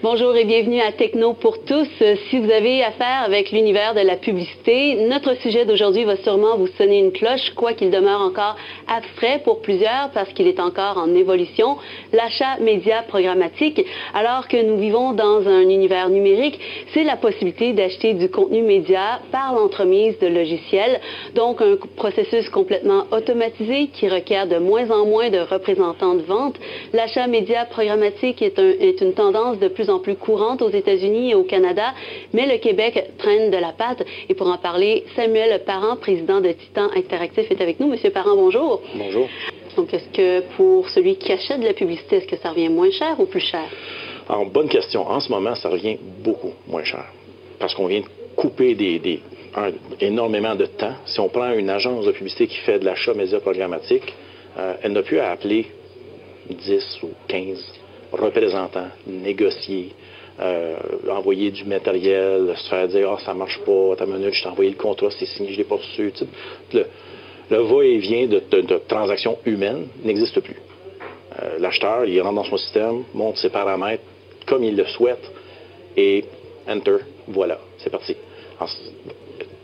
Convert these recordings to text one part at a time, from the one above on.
Bonjour et bienvenue à Techno pour tous. Si vous avez affaire avec l'univers de la publicité, notre sujet d'aujourd'hui va sûrement vous sonner une cloche, quoiqu'il demeure encore abstrait pour plusieurs parce qu'il est encore en évolution, l'achat média programmatique. Alors que nous vivons dans un univers numérique, c'est la possibilité d'acheter du contenu média par l'entremise de logiciels, donc un processus complètement automatisé qui requiert de moins en moins de représentants de vente. L'achat média programmatique est une tendance de plus en plus courante aux États-Unis et au Canada, mais le Québec traîne de la patte. Et pour en parler, Samuel Parent, président de Titan Interactif, est avec nous. Monsieur Parent, bonjour. Bonjour. Donc, est-ce que pour celui qui achète de la publicité, est-ce que ça revient moins cher ou plus cher? Alors, bonne question. En ce moment, ça revient beaucoup moins cher. Parce qu'on vient de couper énormément de temps. Si on prend une agence de publicité qui fait de l'achat média programmatique, elle n'a plus à appeler 10 ou 15 représentants, négocier, envoyer du matériel, se faire dire « Ah, ça marche pas, ta minute, je t'ai envoyé le contrat, c'est signé, je l'ai pas reçu. » Le va-et-vient de transactions humaines n'existe plus. L'acheteur, il rentre dans son système, monte ses paramètres comme il le souhaite et Enter, voilà, c'est parti. Alors,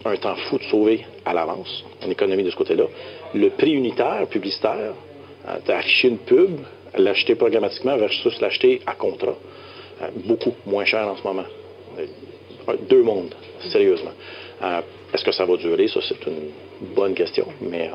un temps fou de sauver à l'avance, en économie de ce côté-là. Le prix unitaire publicitaire, d'afficher une pub, l'acheter programmatiquement versus l'acheter à contrat, beaucoup moins cher en ce moment. Deux mondes, sérieusement. Est-ce que ça va durer? Ça, c'est une bonne question, mais